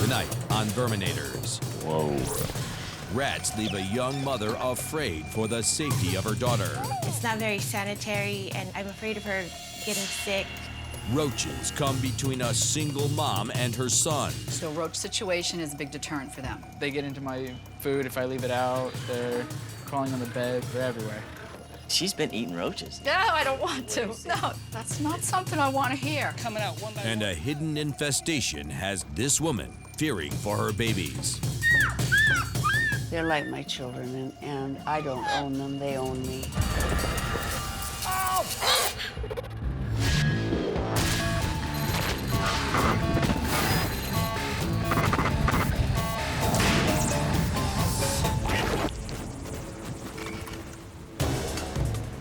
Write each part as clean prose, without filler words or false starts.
Tonight on Verminators. Whoa. Rats leave a young mother afraid for the safety of her daughter. It's not very sanitary, and I'm afraid of her getting sick. Roaches come between a single mom and her son. So roach situation is a big deterrent for them. They get into my food if I leave it out. They're crawling on the bed. They're everywhere. She's been eating roaches. No, I don't want to. No, that's not something I want to hear. Coming out one by And one. a hidden infestation has this woman fearing for her babies. They're like my children, and I don't own them, they own me.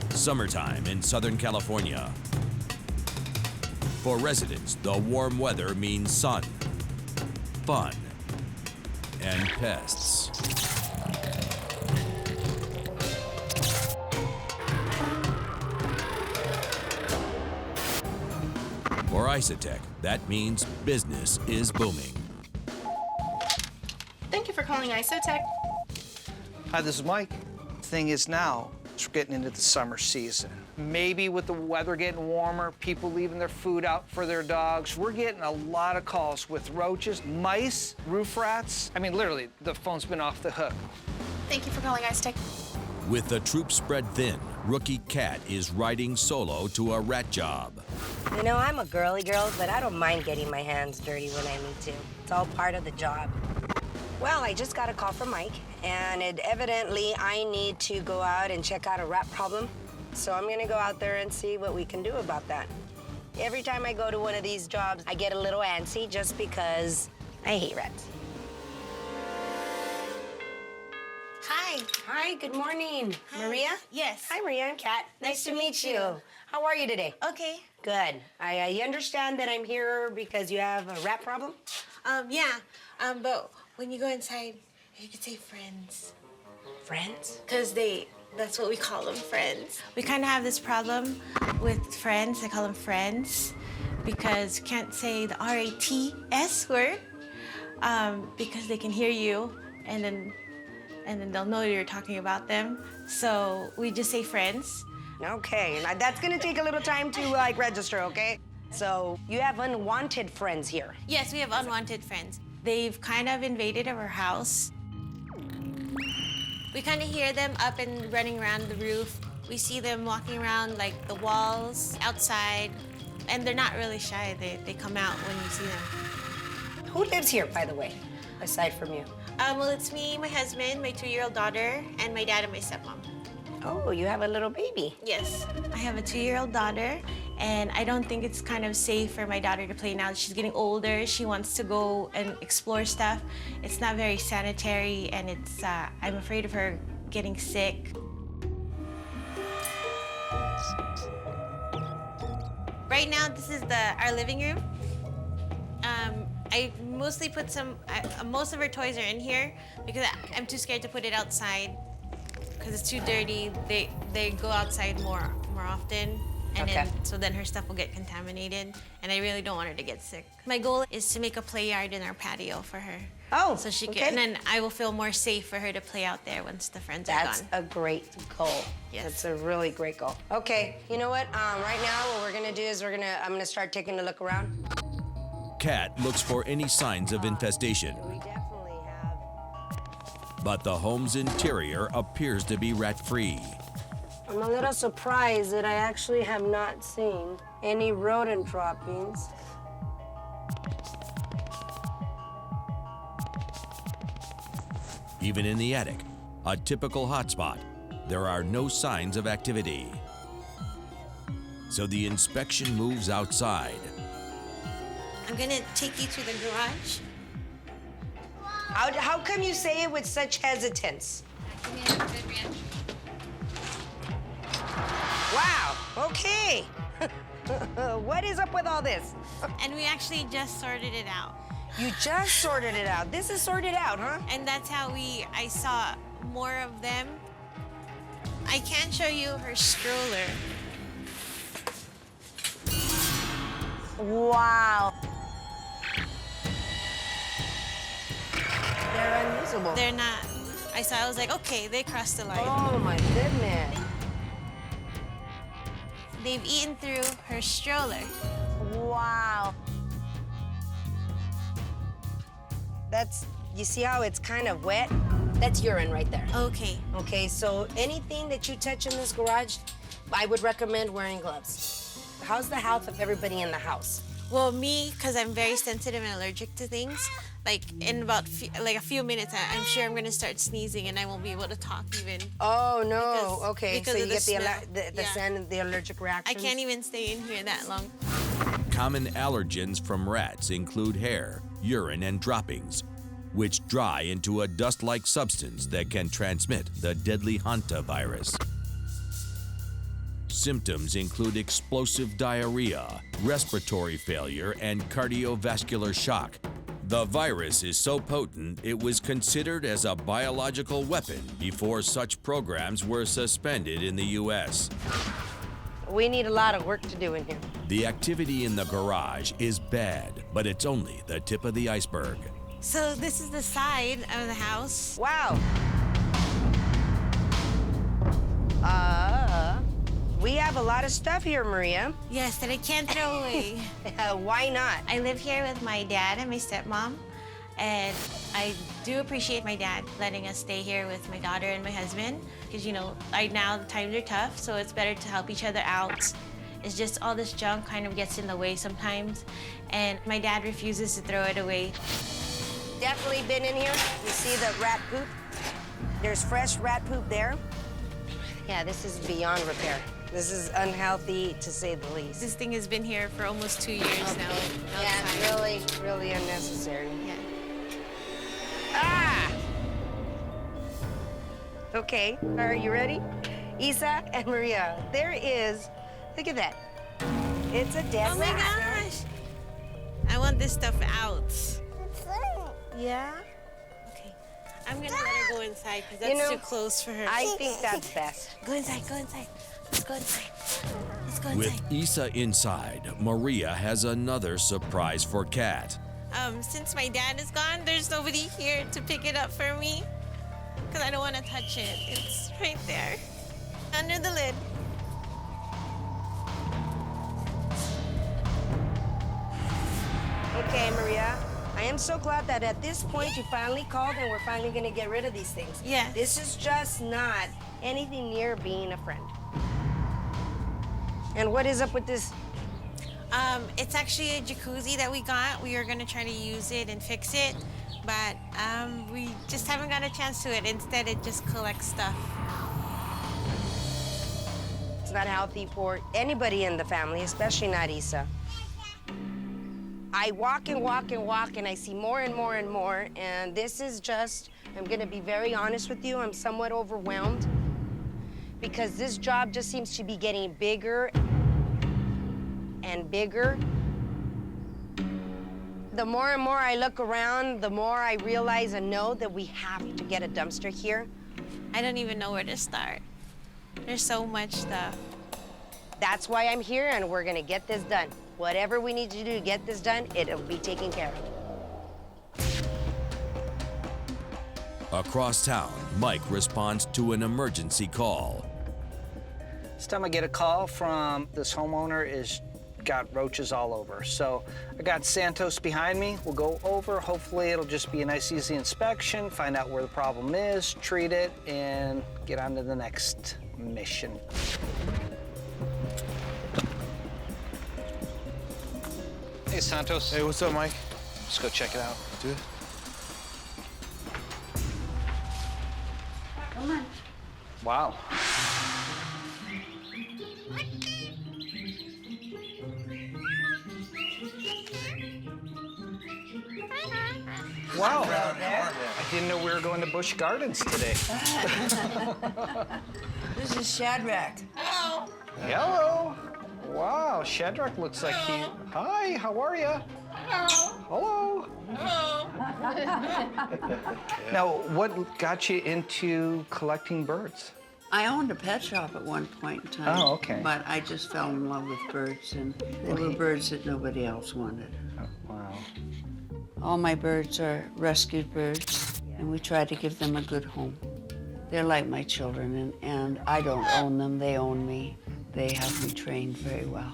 Summertime in Southern California. For residents, the warm weather means sun, fun, and pests. For ISOTech, that means business is booming. Thank you for calling ISOTech. Hi, this is Mike. Thing is now, we're getting into the summer season. Maybe with the weather getting warmer, people leaving their food out for their dogs, we're getting a lot of calls with roaches, mice, roof rats. I mean, literally, the phone's been off the hook. Thank you for calling ISOTech. With the troops spread thin, rookie Cat is riding solo to a rat job. You know, I'm a girly girl, but I don't mind getting my hands dirty when I need to. It's all part of the job. Well, I just got a call from Mike, and evidently I need to go out and check out a rat problem. So I'm gonna go out there and see what we can do about that. Every time I go to one of these jobs, I get a little antsy just because I hate rats. Hi. Hi, good morning. Maria? Yes. Hi, Maria and Kat. Nice to meet you. How are you today? Okay. Good. I understand that I'm here because you have a rat problem? Yeah. But when you go inside, you could say friends. Friends? Because that's what we call them, friends. We kind of have this problem with friends. I call them friends because you can't say the R-A-T-S word because they can hear you and then they'll know you're talking about them. So we just say friends. Okay, now that's gonna take a little time to like register, okay? So you have unwanted friends here. Yes, we have unwanted friends. They've kind of invaded our house. We kind of hear them up and running around the roof. We see them walking around like the walls, outside, and they're not really shy. They come out when you see them. Who lives here, by the way, aside from you? Well, it's me, my husband, my 2-year-old daughter, and my dad and my stepmom. Oh, you have a little baby. Yes. I have a 2-year-old daughter, and I don't think it's kind of safe for my daughter to play now. She's getting older. She wants to go and explore stuff. It's not very sanitary, and I'm afraid of her getting sick. Right now, this is our living room. I mostly put most of her toys are in here because I'm too scared to put it outside because it's too dirty. They go outside more often, and then her stuff will get contaminated, and I really don't want her to get sick. My goal is to make a play yard in our patio for her. Oh, so she can, okay. and then I will feel more safe for her to play out there once the friends are That's gone. a great goal. Yes. That's a really great goal. Okay, you know what? Right now, what we're gonna do is I'm gonna start taking a look around. Cat looks for any signs of infestation, We definitely have. but the home's interior appears to be rat-free. I'm a little surprised that I actually have not seen any rodent droppings. Even in the attic, a typical hotspot, there are no signs of activity. So the inspection moves outside. I'm gonna take you to the garage. How come you say it with such hesitance? Wow, okay. What is up with all this? And we actually just sorted it out. You just sorted it out. This is sorted out, huh? And that's how I saw more of them. I can show you her stroller. Wow. possible? They're not. I was like, okay, they crossed the line. Oh my goodness. They've eaten through her stroller. Wow. You see how it's kind of wet? That's urine right there. Okay. Okay, so anything that you touch in this garage, I would recommend wearing gloves. How's the health of everybody in the house? Well, me, because I'm very sensitive and allergic to things, like in about a few minutes, I'm sure I'm gonna start sneezing and I won't be able to talk even. Oh no. Because- okay, because so of you get the smell. Yeah. scent and the allergic I reactions. can't even stay in here that long. Common allergens from rats include hair, urine, and droppings, which dry into a dust-like substance that can transmit the deadly hantavirus. Symptoms include explosive diarrhea, respiratory failure, and cardiovascular shock. The virus is so potent it was considered as a biological weapon before such programs were suspended in the U.S. We need a lot of work to do in here. The activity in the garage is bad, but it's only the tip of the iceberg. So this is the side of the house. Wow. We have a lot of stuff here, Maria. Yes, that I can't throw away. Why not? I live here with my dad and my stepmom, and I do appreciate my dad letting us stay here with my daughter and my husband, because, you know, right now the times are tough, so it's better to help each other out. It's just all this junk kind of gets in the way sometimes, and my dad refuses to throw it away. Definitely been in here. You see the rat poop? There's fresh rat poop there. Yeah, this is beyond repair. This is unhealthy, to say the least. This thing has been here for almost 2 years now. Yeah, outside. really, really unnecessary. Yeah. Ah! Okay, are you ready? Isa and Maria, there is, look at that. It's a dead Oh my rat. gosh! I want this stuff out. Yeah? Okay. I'm gonna let her go inside because that's You know, too close for her. I think that's best. Go inside, go inside. Let's go inside. Let's go With inside. Isa inside, Maria has another surprise for Kat. Since my dad is gone, there's nobody here to pick it up for me because I don't want to touch it. It's right there, under the lid. Okay, Maria. I am so glad that at this point you finally called and we're finally gonna get rid of these things. Yes. This is just not anything near being a friend. And what is up with this? It's actually a jacuzzi that we got. We are gonna try to use it and fix it, but we just haven't got a chance to it. Instead, it just collects stuff. It's not healthy for anybody in the family, especially not Isa. I walk and walk and walk and I see more and more and more, and this is just, I'm gonna be very honest with you, I'm somewhat overwhelmed because this job just seems to be getting bigger and bigger. The more and more I look around, the more I realize and know that we have to get a dumpster here. I don't even know where to start. There's so much stuff. That's why I'm here, and we're gonna get this done. Whatever we need to do to get this done, it'll be taken care of. Across town, Mike responds to an emergency call. This time I get a call from this homeowner is got roaches all over. So I got Santos behind me. We'll go over. Hopefully it'll just be a nice, easy inspection, find out where the problem is, treat it, and get on to the next mission. Hey, Santos. Hey, what's up, Mike? Let's go check it out. Dude. Come on. Wow. Wow. I didn't know we were going to Busch Gardens today. This is Shadrach. Hello. Wow, Shadrach looks like he... Hi, how are you? Hello. Now, what got you into collecting birds? I owned a pet shop at one point in time. Oh, okay. But I just fell in love with birds, and they were birds that nobody else wanted. Oh, wow. All my birds are rescued birds. Yeah. and we try to give them a good home. They're like my children, and I don't own them, they own me. They have me trained very well.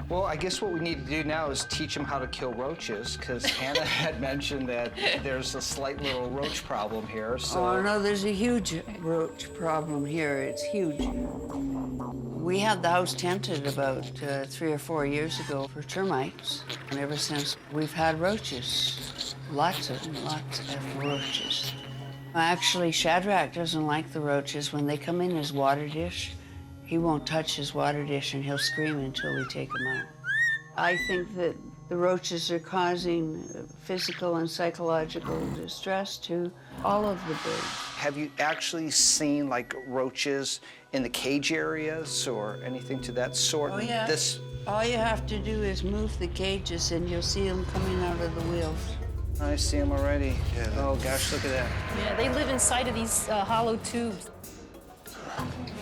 Well, I guess what we need to do now is teach them how to kill roaches, because Hannah had mentioned that there's a slight little roach problem here, so... Oh, no, there's a huge roach problem here. It's huge. We had the house tented about 3 or 4 years ago for termites, and ever since we've had roaches. Lots of roaches. Actually, Shadrach doesn't like the roaches. When they come in his water dish, he won't touch his water dish and he'll scream until we take him out. I think that the roaches are causing physical and psychological distress to all of the birds. Have you actually seen, like, roaches in the cage areas or anything to that sort? Oh, yeah. All you have to do is move the cages and you'll see them coming out of the wheels. I see them already. Yeah. Oh, gosh, look at that. Yeah, they live inside of these hollow tubes.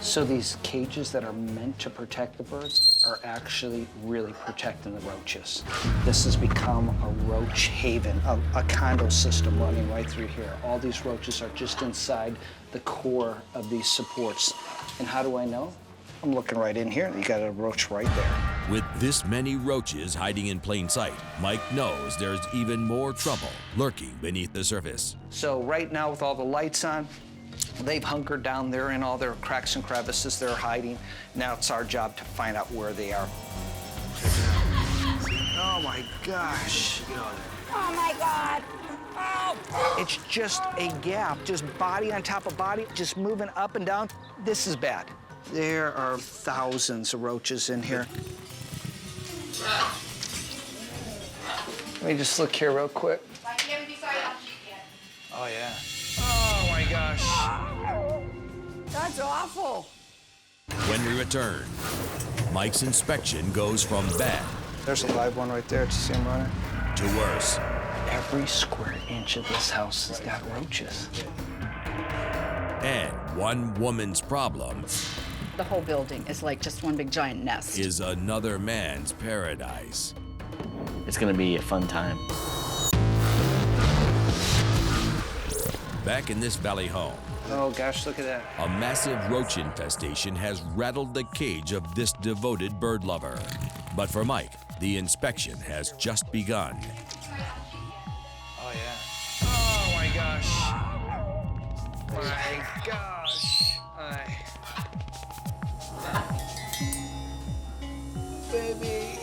So these cages that are meant to protect the birds are actually really protecting the roaches. This has become a roach haven, a condo system running right through here. All these roaches are just inside the core of these supports. And how do I know? I'm looking right in here. You got a roach right there. With this many roaches hiding in plain sight, Mike knows there's even more trouble lurking beneath the surface. So right now, with all the lights on, they've hunkered down there in all their cracks and crevices they're hiding. Now it's our job to find out where they are. Oh my gosh. Oh my God. Oh. It's just a gap, just body on top of body, just moving up and down. This is bad. There are thousands of roaches in here. Let me just look here real quick. Oh, yeah. Oh, my gosh. That's awful. When we return, Mike's inspection goes from bad There's a live one right there. Did you see him running? to worse. Every square inch of this house has got roaches. And one woman's problem The whole building is like just one big giant nest. is another man's paradise. It's gonna be a fun time. Back in this valley home, Oh, gosh, look at that. a massive roach infestation has rattled the cage of this devoted bird lover. But for Mike, the inspection has just begun. Oh, yeah. Oh, my gosh. My gosh. Baby.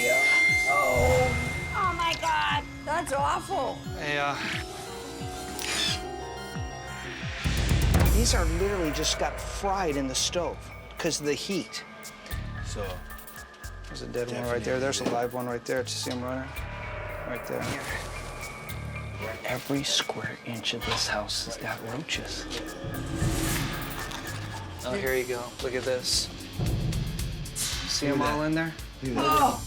Yeah. Oh. Oh my God. That's awful. Yeah. These are literally just got fried in the stove because of the heat. So there's a dead one right there. There's a live one right there. Did you see him running? Right there. Every square inch of this house has got roaches. Oh, here you go. Look at this. See them all in there? Oh.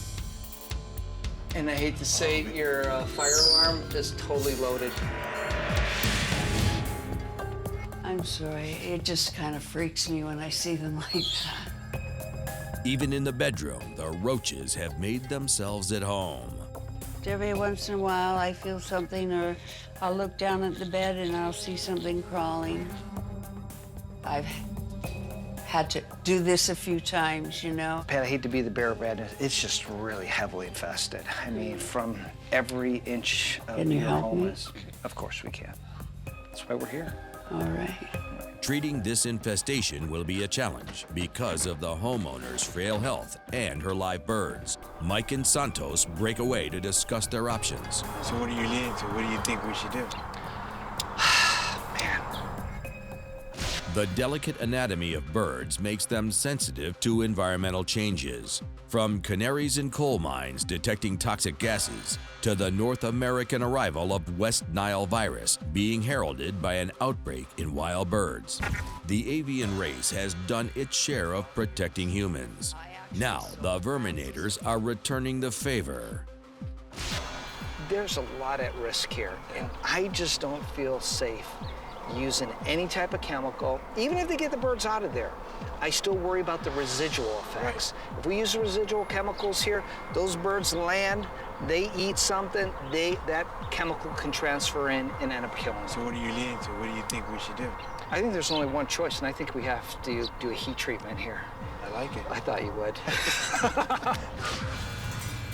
And I hate to say, your fire alarm is totally loaded. I'm sorry. It just kind of freaks me when I see them like that. Even in the bedroom, the roaches have made themselves at home. Every once in a while, I feel something, or I'll look down at the bed and I'll see something crawling. I've had to do this a few times, you know. Pat, I hate to be the bearer of bad news. It's just really heavily infested. I mean, from every inch of Can you your help home me? is. Of course we can. That's why we're here. All right. Treating this infestation will be a challenge because of the homeowner's frail health and her live birds. Mike and Santos break away to discuss their options. So what are you leaning to? What do you think we should do? Man. The delicate anatomy of birds makes them sensitive to environmental changes. From canaries in coal mines detecting toxic gases to the North American arrival of West Nile virus being heralded by an outbreak in wild birds. The avian race has done its share of protecting humans. Now the Verminators are returning the favor. There's a lot at risk here, and I just don't feel safe using any type of chemical, even if they get the birds out of there, I still worry about the residual effects. If we use the residual chemicals here, those birds land, they eat something, that chemical can transfer in and end up killing them. So what are you leading to? What do you think we should do? I think there's only one choice, and I think we have to do a heat treatment here. I like it. I thought you would.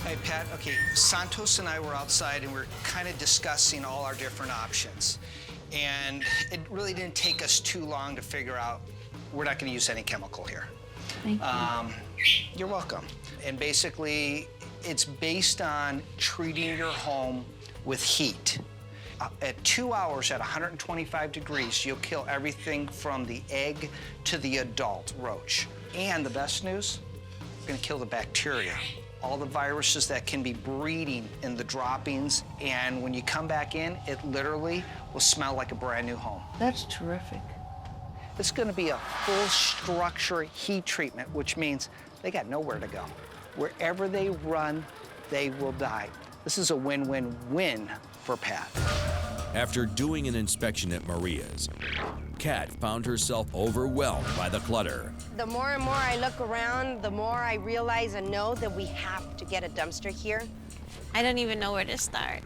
Hey, Pat, okay, Santos and I were outside and we're kind of discussing all our different options. And it really didn't take us too long to figure out we're not going to use any chemical here. Thank you. You're welcome. And basically, it's based on treating your home with heat. At 2 hours at 125 degrees, you'll kill everything from the egg to the adult roach. And the best news, we're going to kill the bacteria, all the viruses that can be breeding in the droppings. And when you come back in, it literally will smell like a brand new home. That's terrific. It's going to be a full structure heat treatment, which means they got nowhere to go. Wherever they run, they will die. This is a win-win-win for Pat. After doing an inspection at Maria's, Kat found herself overwhelmed by the clutter. The more and more I look around, the more I realize and know that we have to get a dumpster here. I don't even know where to start.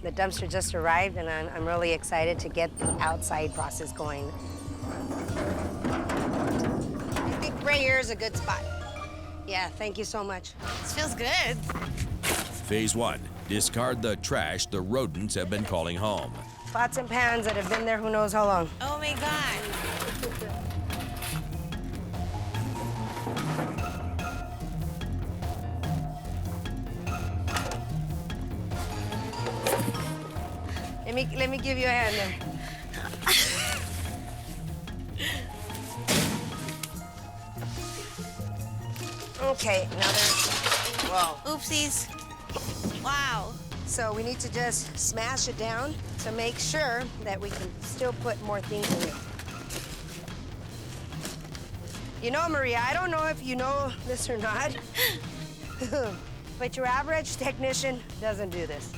The dumpster just arrived, and I'm really excited to get the outside process going. I think right here is a good spot. Yeah, thank you so much. This feels good. Phase 1, discard the trash the rodents have been calling home. Pots and pans that have been there who knows how long. Oh my God. Let me give you a hand there. Okay, now there's, whoa. Oopsies. Wow. So we need to just smash it down to make sure that we can still put more things in it. You know, Maria, I don't know if you know this or not, but your average technician doesn't do this.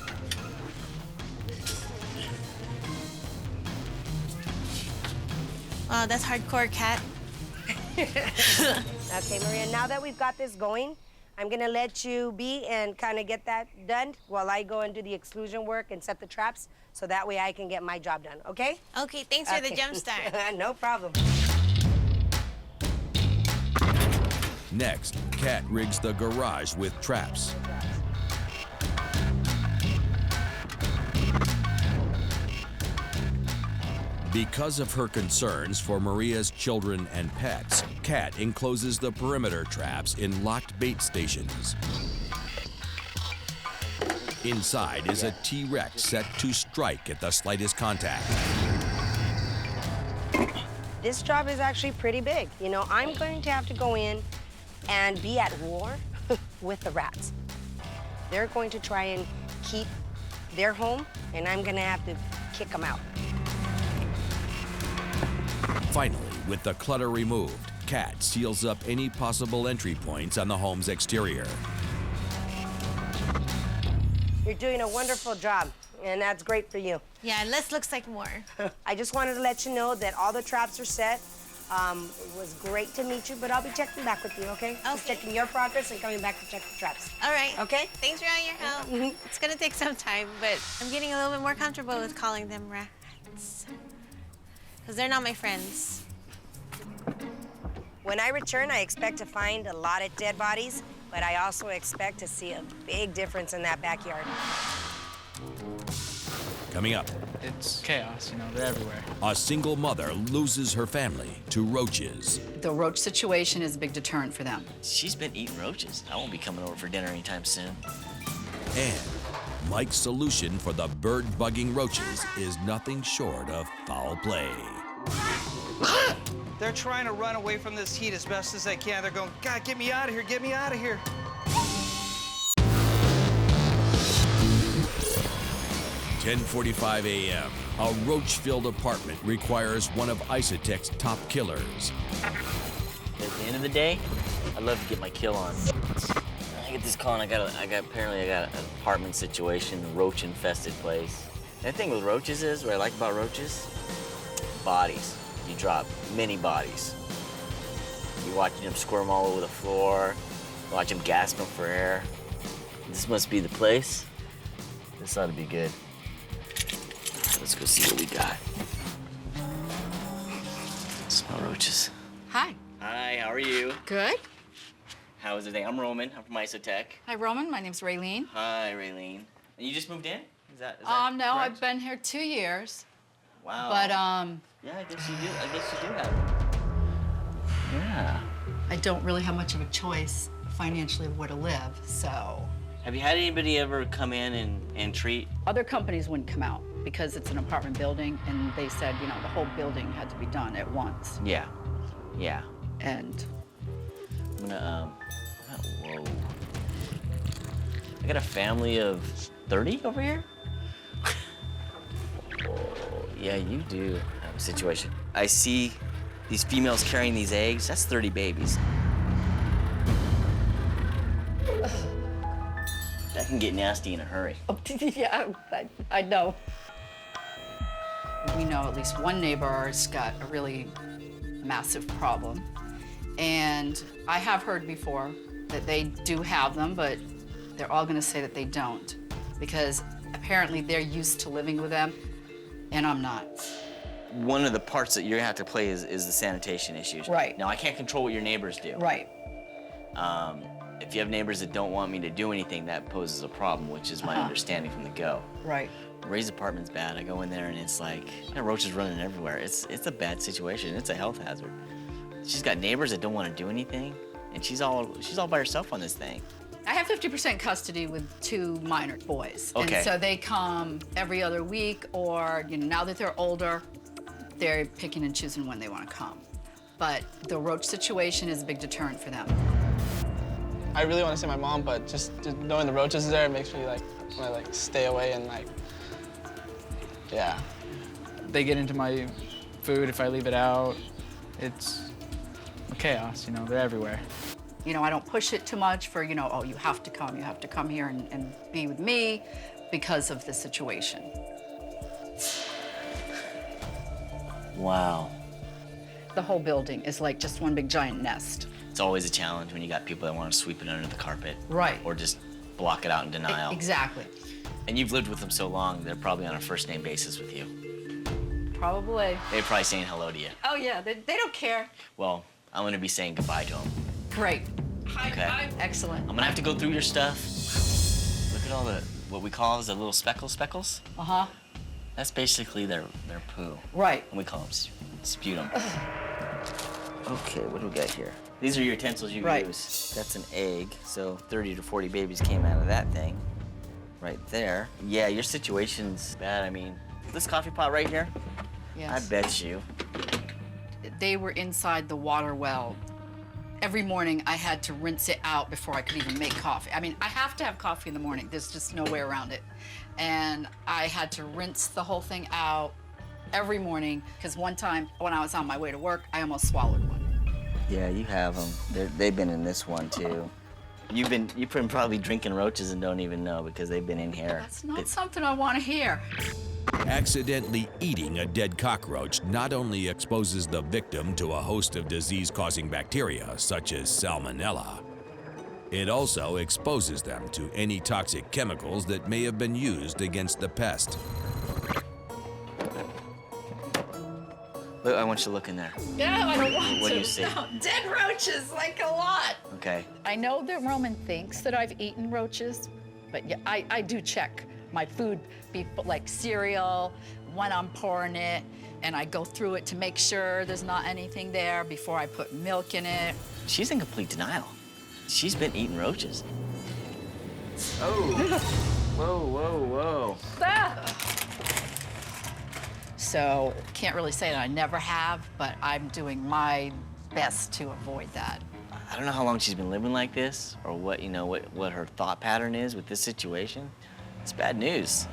Wow, that's hardcore, Kat. Okay, Maria, now that we've got this going, I'm gonna let you be and kind of get that done while I go and do the exclusion work and set the traps, so that way I can get my job done, okay? Okay, thanks for the jump start. No problem. Next, Kat rigs the garage with traps. Because of her concerns for Maria's children and pets, Kat encloses the perimeter traps in locked bait stations. Inside is a T-Rex set to strike at the slightest contact. This job is actually pretty big. You know, I'm going to have to go in and be at war with the rats. They're going to try and keep their home, and I'm gonna have to kick them out. Finally, with the clutter removed, Kat seals up any possible entry points on the home's exterior. You're doing a wonderful job, and that's great for you. Yeah, less looks like more. I just wanted to let you know that all the traps are set. It was great to meet you, but I'll be checking back with you, okay? Just checking your progress and coming back to check the traps. All right. Okay? Thanks for all your help. It's gonna take some time, but I'm getting a little bit more comfortable with calling them rats. Because they're not my friends. When I return, I expect to find a lot of dead bodies, but I also expect to see a big difference in that backyard. Coming up, It's chaos, you know, they're everywhere. a single mother loses her family to roaches. The roach situation is a big deterrent for them. She's been eating roaches. I won't be coming over for dinner anytime soon. And Mike's solution for the bird-bugging roaches is nothing short of foul play. They're trying to run away from this heat as best as they can. They're going, God, get me out of here, get me out of here. (10:45 a.m.) A roach-filled apartment requires one of ISOTech's top killers. At the end of the day, I love to get my kill on. I get this call, and apparently I got an apartment situation, a roach-infested place. The thing with roaches is, what I like about roaches, bodies. You drop many bodies. You're watching them squirm all over the floor, watch them gasping for air. This must be the place. This ought to be good. Let's go see what we got. Smell roaches. Hi. Hi, how are you? Good. How is everything? I'm Roman. I'm from ISOTech. Hi, Roman. My name's Raylene. Hi, Raylene. And you just moved in? Is that No, correct? I've been here 2 years. Wow. But, Yeah, I guess you do. I guess you do have. Yeah. I don't really have much of a choice financially of where to live, so. Have you had anybody ever come in and treat? Other companies wouldn't come out because it's an apartment building, and they said, you know, the whole building had to be done at once. Yeah. Yeah. And I'm gonna, whoa. I got a family of 30 over here? Yeah, you do have a situation. I see these females carrying these eggs. That's 30 babies. That can get nasty in a hurry. yeah, I know. We know at least one neighbor's got a really massive problem. And I have heard before that they do have them, but they're all gonna say that they don't because apparently they're used to living with them and I'm not. One of the parts that you're gonna have to play is the sanitation issues. Right. Now, I can't control what your neighbors do. Right. If you have neighbors that don't want me to do anything, that poses a problem, which is my understanding from the go. Right. Ray's apartment's bad. I go in there and it's like, roaches running everywhere. It's a bad situation. It's a health hazard. She's got neighbors that don't want to do anything, and she's all by herself on this thing. I have 50% custody with 2 minor boys. Okay. And so they come every other week, or you know, now that they're older, they're picking and choosing when they want to come. But the roach situation is a big deterrent for them. I really want to see my mom, but just knowing the roaches is there, it makes me like want to like stay away and like, yeah. They get into my food if I leave it out. It's chaos, you know, they're everywhere. You know, I don't push it too much for, you know, oh, you have to come here and be with me because of the situation. Wow. The whole building is like just one big giant nest. It's always a challenge when you got people that want to sweep it under the carpet. Right. Or just block it out in denial. Exactly. And you've lived with them so long, they're probably on a first name basis with you. Probably. They're probably saying hello to you. Oh yeah, they don't care. Well, I'm gonna be saying goodbye to them. Great. Okay. Excellent. I'm gonna have to go through your stuff. Look at all the, what we call as the little speckles. Uh-huh. That's basically their poo. Right. And we call them sputum. Okay, what do we got here? These are your utensils you use. That's an egg, so 30 to 40 babies came out of that thing. Right there. Yeah, your situation's bad. I mean, this coffee pot right here, Yes. I bet you. They were inside the water well. Every morning I had to rinse it out before I could even make coffee. I mean, I have to have coffee in the morning. There's just no way around it. And I had to rinse the whole thing out every morning because one time when I was on my way to work, I almost swallowed one. Yeah, you have them. They've been in this one too. You've been probably drinking roaches and don't even know because they've been in here. That's not something I want to hear. Accidentally eating a dead cockroach not only exposes the victim to a host of disease-causing bacteria, such as salmonella, it also exposes them to any toxic chemicals that may have been used against the pest. Look, I want you to look in there. No, I don't want to. What do you see? No, dead roaches, like a lot. Okay. I know that Roman thinks that I've eaten roaches, but yeah, I do check my food, like cereal, when I'm pouring it, and I go through it to make sure there's not anything there before I put milk in it. She's in complete denial. She's been eating roaches. Oh. Whoa, whoa, whoa. Ah! So can't really say that I never have, but I'm doing my best to avoid that. I don't know how long she's been living like this or what, you know, what her thought pattern is with this situation. It's bad news.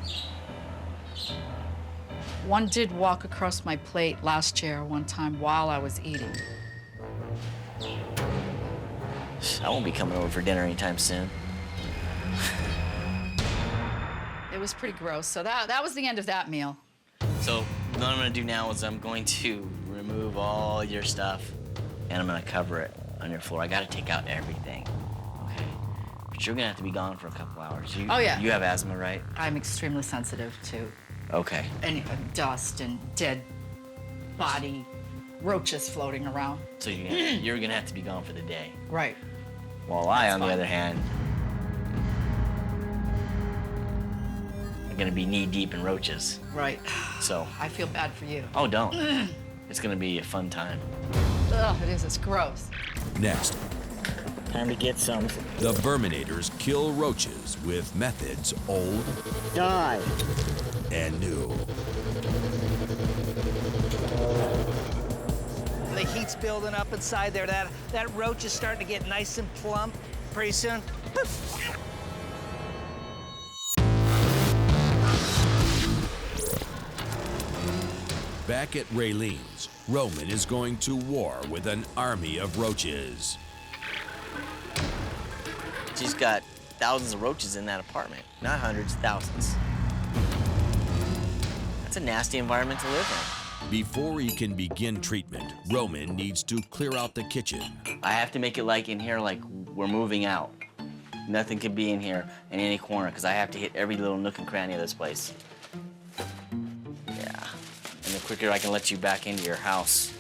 One did walk across my plate last year one time while I was eating. I won't be coming over for dinner anytime soon. It was pretty gross, so that was the end of that meal. So what I'm gonna do now is I'm going to remove all your stuff and I'm gonna cover it on your floor. I gotta take out everything. Okay. But you're gonna have to be gone for a couple hours. Oh, yeah. You have asthma, right? I'm extremely sensitive to Okay. any dust and dead body roaches floating around. So you're gonna have to be gone for the day. Right. While I, That's on the fine. other hand, I'm gonna be knee deep in roaches. Right. So. I feel bad for you. Oh, don't. It's gonna be a fun time. Ugh, it is. It's gross. Next, Time to get some. the Verminators kill roaches with methods old Die. and new. The heat's building up inside there. That roach is starting to get nice and plump pretty soon. Back at Raylene's, Roman is going to war with an army of roaches. She's got thousands of roaches in that apartment. Not hundreds, thousands. That's a nasty environment to live in. Before he can begin treatment, Roman needs to clear out the kitchen. I have to make it like in here, like we're moving out. Nothing can be in here in any corner because I have to hit every little nook and cranny of this place. Yeah. And the quicker I can let you back into your house.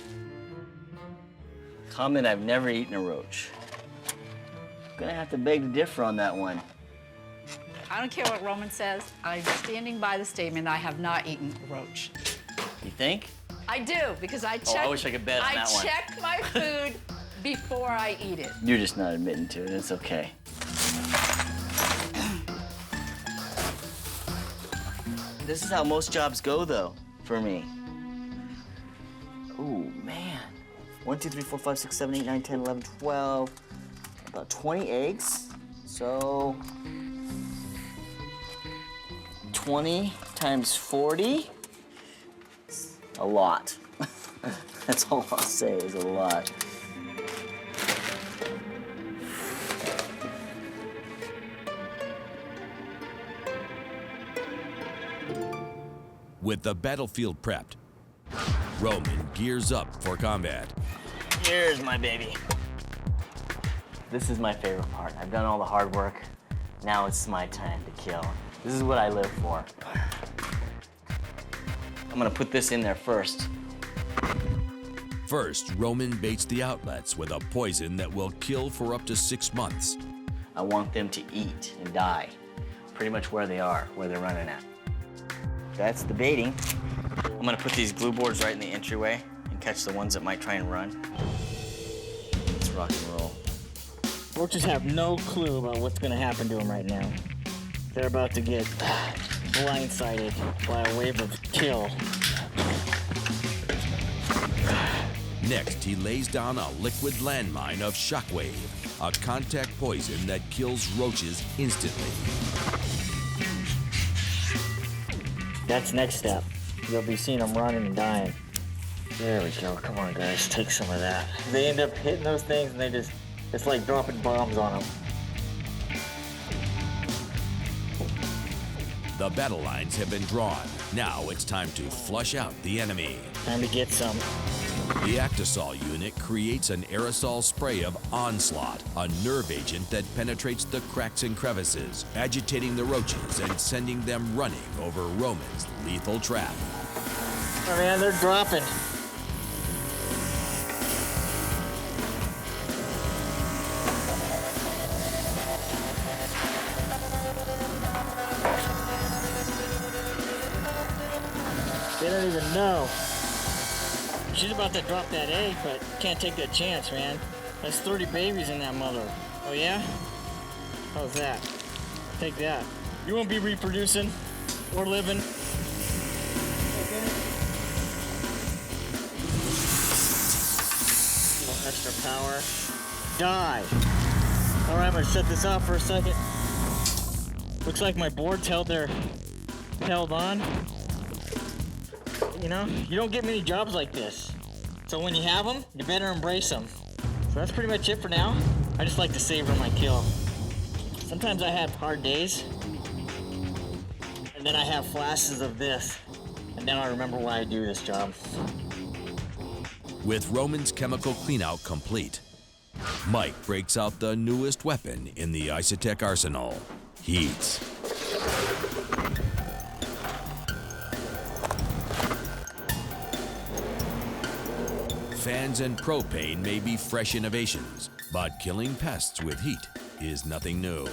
Comment, I've never eaten a roach. Gonna have to beg to differ on that one. I don't care what Roman says. I'm standing by the statement I have not eaten a roach. You think? I do, because I check. I wish I could bet on that one. I check my food before I eat it. You're just not admitting to it. It's okay. This is how most jobs go, though, for me. Ooh, man. 1, 2, 3, 4, 5, 6, 7, 8, 9, 10, 11, 12. About 20 eggs. So 20 times 40. A lot. That's all I'll say is a lot. With the battlefield prepped, Roman gears up for combat. Here's my baby. This is my favorite part. I've done all the hard work. Now it's my time to kill. This is what I live for. I'm gonna put this in there first. First, Roman baits the outlets with a poison that will kill for up to 6 months. I want them to eat and die. Pretty much where they are, where they're running at. That's the baiting. I'm gonna put these glue boards right in the entryway and catch the ones that might try and run. Let's rock and roll. Roaches have no clue about what's gonna happen to them right now. They're about to get blindsided by a wave of kill. Next, he lays down a liquid landmine of Shockwave, a contact poison that kills roaches instantly. That's next step. You'll be seeing them running and dying. There we go. Come on, guys. Take some of that. They end up hitting those things and it's like dropping bombs on them. The battle lines have been drawn. Now it's time to flush out the enemy. Time to get some. The Actisol unit creates an aerosol spray of Onslaught, a nerve agent that penetrates the cracks and crevices, agitating the roaches and sending them running over Roman's lethal trap. Oh man, they're dropping. They don't even know. She's about to drop that egg, but can't take that chance, man. That's 30 babies in that mother. Oh yeah? How's that? Take that. You won't be reproducing or living. Okay. A little extra power. Die. All right, I'm gonna shut this off for a second. Looks like my boards held on. You know, you don't get many jobs like this. So when you have them, you better embrace them. So that's pretty much it for now. I just like to savor my kill. Sometimes I have hard days, and then I have flashes of this, and Now I remember why I do this job. With Roman's chemical cleanout complete, Mike breaks out the newest weapon in the ISOTech arsenal, heat. Fans and propane may be fresh innovations, but killing pests with heat is nothing new.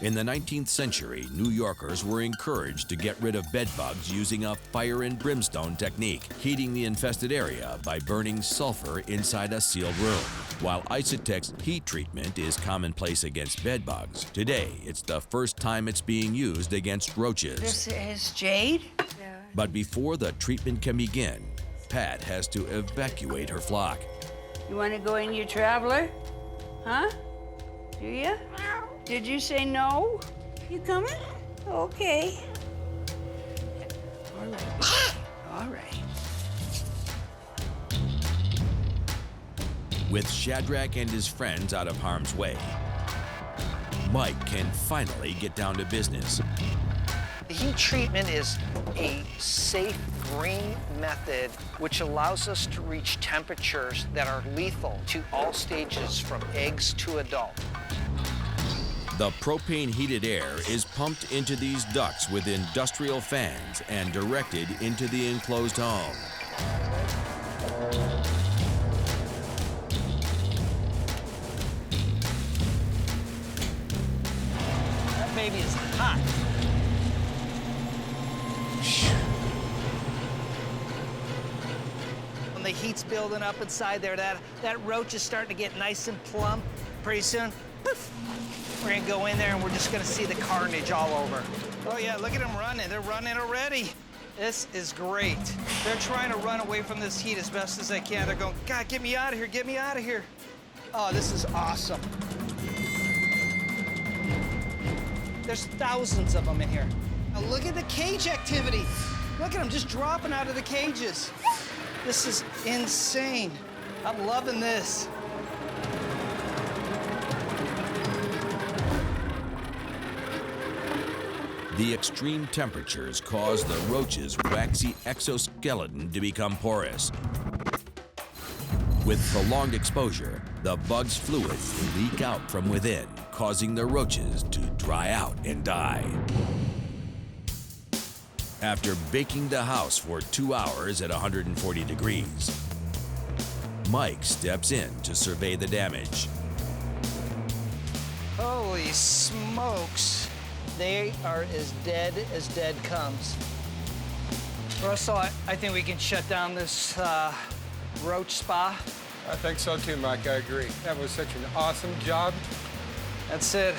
In the 19th century, New Yorkers were encouraged to get rid of bedbugs using a fire and brimstone technique, heating the infested area by burning sulfur inside a sealed room. While ISOTech's heat treatment is commonplace against bedbugs, today it's the first time it's being used against roaches. This is Jade. But before the treatment can begin, Pat has to evacuate her flock. You want to go in your traveler? Huh? Do you? Did you say no? You coming? Okay. All right. All right. With Shadrach and his friends out of harm's way, Mike can finally get down to business. The heat treatment is a safe green method which allows us to reach temperatures that are lethal to all stages from eggs to adult. The propane-heated air is pumped into these ducts with industrial fans and directed into the enclosed home. That baby is hot. When the heat's building up inside there, that roach is starting to get nice and plump. Pretty soon, poof, we're gonna go in there and we're just gonna see the carnage all over. Oh yeah, look at them running. They're running already. This is great. They're trying to run away from this heat as best as they can. They're going, God, get me out of here, get me out of here. Oh, this is awesome. There's thousands of them in here. Now look at the cage activity. Look at them just dropping out of the cages. This is insane. I'm loving this. The extreme temperatures cause the roach's waxy exoskeleton to become porous. With prolonged exposure, the bug's fluids leak out from within, causing the roaches to dry out and die. After baking the house for 2 hours at 140 degrees, Mike steps in to survey the damage. Holy smokes. They are as dead comes. Russell, I think we can shut down this roach spa. I think so too, Mike. I agree. That was such an awesome job. That's it.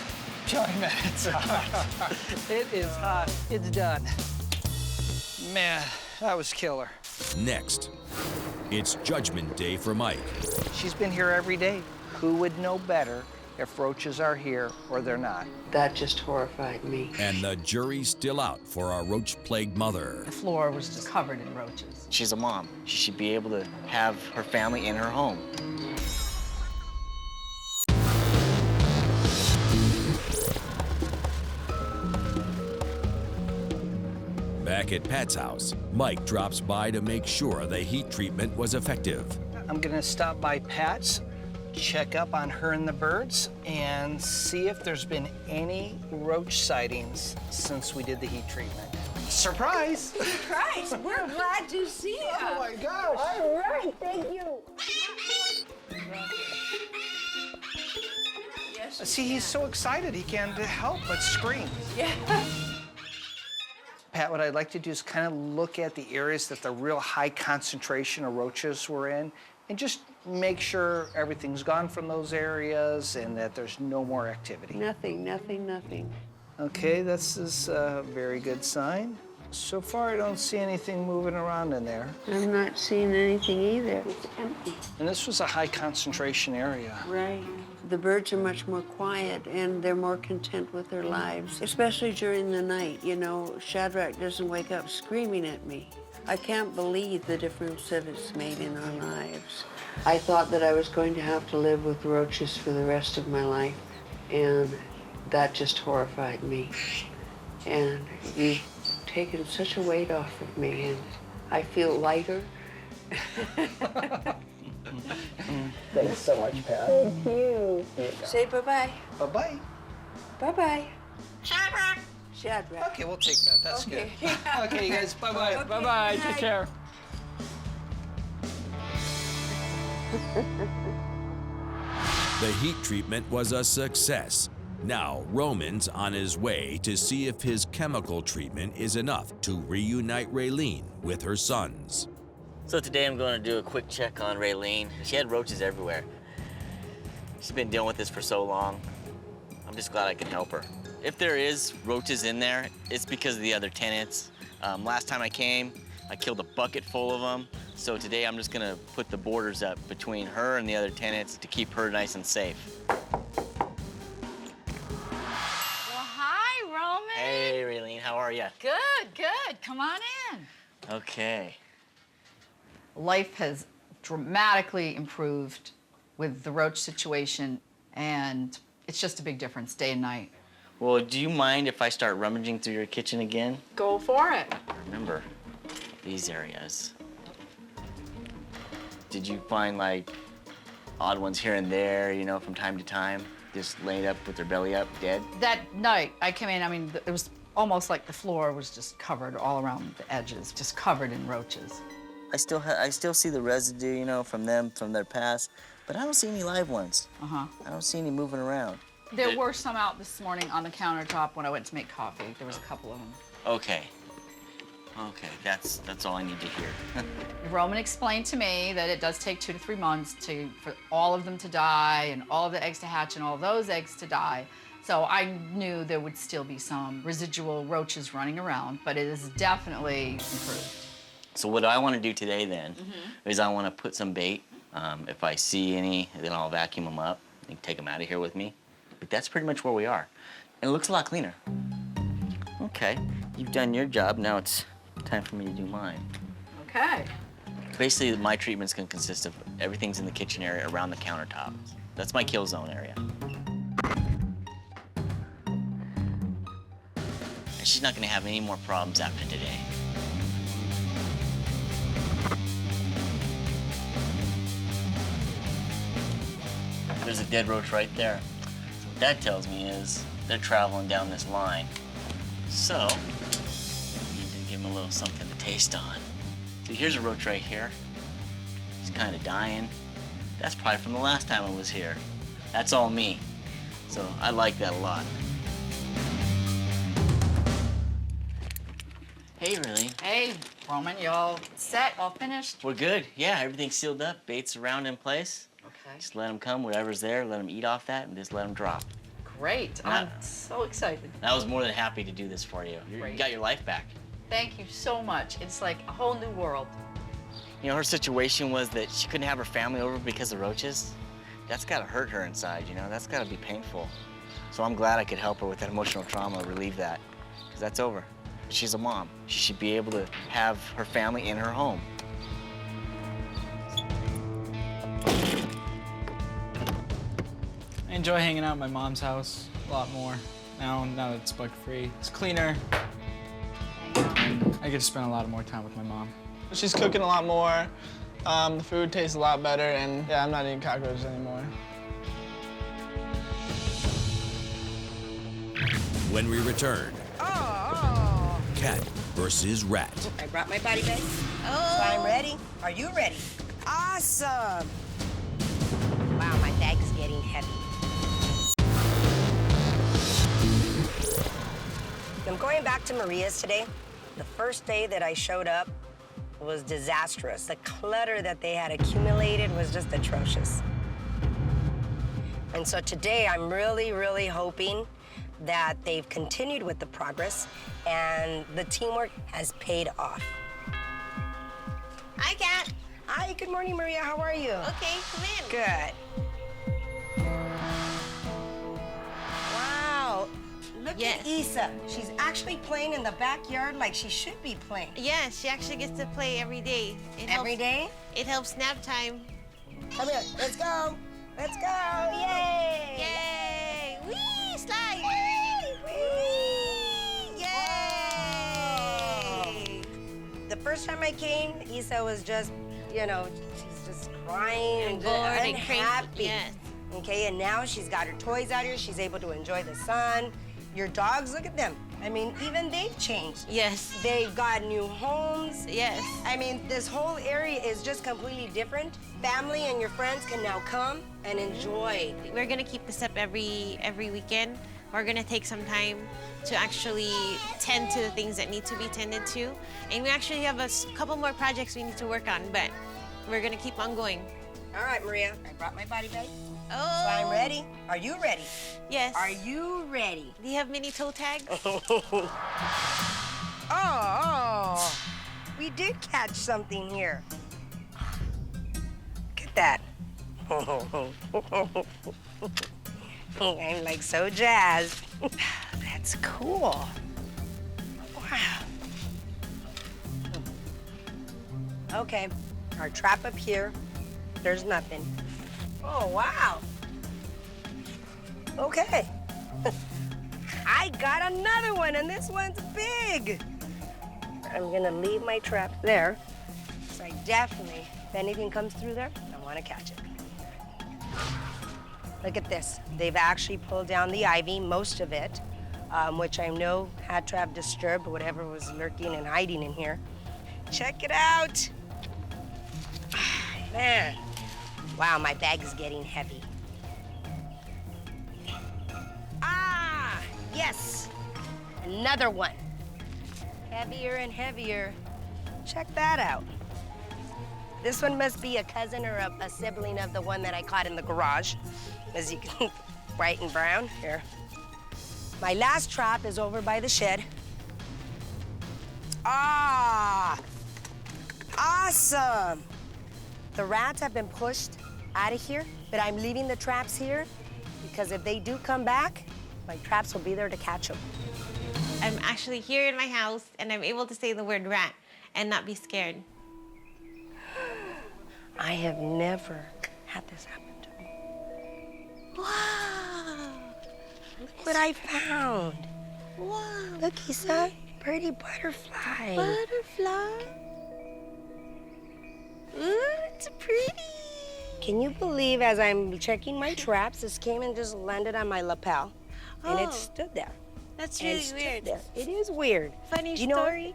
Johnny, man, it's hot. It is hot. It's done. Man, that was killer. Next, it's Judgment Day for Mike. She's been here every day. Who would know better if roaches are here or they're not? That just horrified me. And the jury's still out for our roach-plagued mother. The floor was just covered in roaches. She's a mom. She should be able to have her family in her home. Back at Pat's house, Mike drops by to make sure the heat treatment was effective. I'm gonna stop by Pat's, check up on her and the birds, and see if there's been any roach sightings since we did the heat treatment. Surprise! Surprise! We're glad to see you. Oh my gosh! All right, thank you. See, he's so excited he can't help but scream. Yeah. Pat, what I'd like to do is kind of look at the areas that the real high concentration of roaches were in and just make sure everything's gone from those areas and that there's no more activity. Nothing, nothing, nothing. Okay, this is a very good sign. So far, I don't see anything moving around in there. I'm not seeing anything either. It's empty. And this was a high concentration area. Right. The birds are much more quiet and they're more content with their lives, especially during the night. You know, Shadrach doesn't wake up screaming at me. I can't believe the difference that it's made in our lives. I thought that I was going to have to live with roaches for the rest of my life, and that just horrified me. And you taken such a weight off of me, and I feel lighter. Thanks so much, Pat. Thank you. Say bye-bye. Bye-bye. Bye-bye. Shadrach. Okay, we'll take that. That's Okay. good. Okay, you guys, bye-bye. Okay, Bye-bye. good Take night. care. The heat treatment was a success. Now, Roman's on his way to see if his chemical treatment is enough to reunite Raylene with her sons. So today I'm going to do a quick check on Raylene. She had roaches everywhere. She's been dealing with this for so long. I'm just glad I can help her. If there is roaches in there, it's because of the other tenants. Last time I came, I killed a bucket full of them. So today I'm just gonna put the borders up between her and the other tenants to keep her nice and safe. Well, hi, Roman. Hey, Raylene, how are you? Good, good. Come on in. Okay. Life has dramatically improved with the roach situation, and it's just a big difference day and night. Well, do you mind if I start rummaging through your kitchen again? Go for it. Remember these areas. Did you find like odd ones here and there, you know, from time to time, just laid up with their belly up, dead? That night I came in, I mean, it was almost like the floor was just covered all around the edges, just covered in roaches. I still see the residue, you know, from them, from their past, but I don't see any live ones. Uh-huh. I don't see any moving around. There were some out this morning on the countertop when I went to make coffee. There was a couple of them. Okay. Okay, that's all I need to hear. Roman explained to me that it does take 2 to 3 months for all of them to die and all of the eggs to hatch and all of those eggs to die. So I knew there would still be some residual roaches running around, but it is definitely improved. So what I want to do today then is I want to put some bait. If I see any, then I'll vacuum them up and take them out of here with me. But that's pretty much where we are. And it looks a lot cleaner. Okay, you've done your job. Now it's time for me to do mine. Okay. Basically, my treatment's gonna consist of everything's in the kitchen area around the countertop. That's my kill zone area. And she's not gonna have any more problems after today. There's a dead roach right there. So what that tells me is they're traveling down this line. So, we need to give them a little something to taste on. So here's a roach right here. He's kind of dying. That's probably from the last time I was here. That's all me. So I like that a lot. Hey, Raylene. Hey, Roman, you all set, all finished? We're good. Yeah, everything's sealed up. Bait's around in place. Okay. Just let them come, whatever's there, let them eat off that, and just let them drop. Great. I'm so excited. I was more than happy to do this for you. You Great. got your life back. Thank you so much. It's like a whole new world. You know, her situation was that she couldn't have her family over because of roaches. That's gotta hurt her inside, you know? That's gotta be painful. So I'm glad I could help her with that emotional trauma, relieve that, because that's over. She's a mom. She should be able to have her family in her home. I enjoy hanging out at my mom's house a lot more now that it's bug-free. It's cleaner. I get to spend a lot more time with my mom. She's cooking a lot more. The food tastes a lot better, and yeah, I'm not eating cockroaches anymore. When we return, cat versus rat. I brought my body bag. Oh. So I'm ready. Are you ready? Awesome. Wow, my bag's getting heavy. I'm going back to Maria's today. The first day that I showed up was disastrous. The clutter that they had accumulated was just atrocious. And so today I'm really, really hoping that they've continued with the progress and the teamwork has paid off. Hi, Cat. Hi, good morning, Maria. How are you? Okay, come in. Good. Wow. Look at Isa. She's actually playing in the backyard like she should be playing. Yeah, she actually gets to play every day. Every day? It helps nap time. Come here. Let's go. Let's go. Yay. Yay! Whee! Slide! Whee! Yay! first time I came, Isa was just, you know, she's just crying and bored and unhappy. cranky, yes. Okay, and now she's got her toys out here. She's able to enjoy the sun. Your dogs, look at them. I mean, even they've changed. Yes. They've got new homes. Yes. I mean, this whole area is just completely different. Family and your friends can now come and enjoy. We're gonna keep this up every weekend. We're gonna take some time to actually tend to the things that need to be tended to. And we actually have a couple more projects we need to work on, but we're gonna keep on going. All right, Maria, I brought my body bag. Oh. So I'm ready. Are you ready? Yes. Are you ready? Do you have mini toe tags? Oh, we did catch something here. Look at that. I'm like so jazzed. That's cool. Wow. Okay, our trap up here, there's nothing. Oh, wow. Okay. I got another one, and this one's big. I'm gonna leave my trap there. So I definitely, if anything comes through there, I wanna catch it. Look at this. They've actually pulled down the ivy, most of it, which I know had to have disturbed whatever was lurking and hiding in here. Check it out. Man. Wow, my bag is getting heavy. Ah, yes, another one. Heavier and heavier. Check that out. This one must be a cousin or a sibling of the one that I caught in the garage. As you can, white and brown, here. My last trap is over by the shed. Ah, awesome. The rats have been pushed out of here, but I'm leaving the traps here because if they do come back, my traps will be there to catch them. I'm actually here in my house and I'm able to say the word rat and not be scared. I have never had this happen to me. Wow! Look what I found. Wow! Look, Isa, pretty butterfly. Butterfly? Ooh, it's pretty. Can you believe as I'm checking my traps, this came and just landed on my lapel, and it stood there. That's And really stood weird. there. It is weird. Funny You know- story.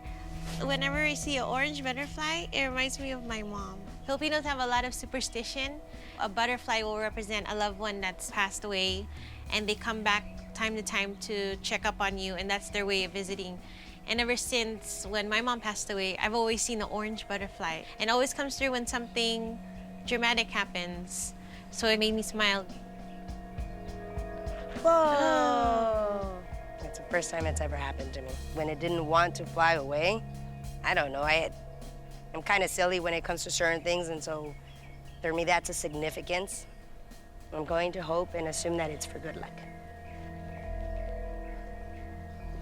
Whenever I see an orange butterfly, it reminds me of my mom. Filipinos have a lot of superstition. A butterfly will represent a loved one that's passed away, and they come back time to time to check up on you, and that's their way of visiting. And ever since when my mom passed away, I've always seen an orange butterfly. And it always comes through when something dramatic happens. So it made me smile. Whoa! It's the first time it's ever happened to me. When it didn't want to fly away, I don't know. I'm kind of silly when it comes to certain things, and so for me, that's a significance. I'm going to hope and assume that it's for good luck.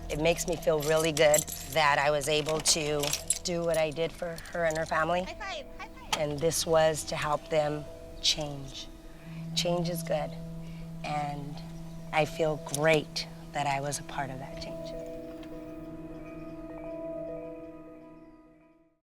It makes me feel really good that I was able to do what I did for her and her family. High five, high five. And this was to help them change. Change is good. And I feel great that I was a part of that change.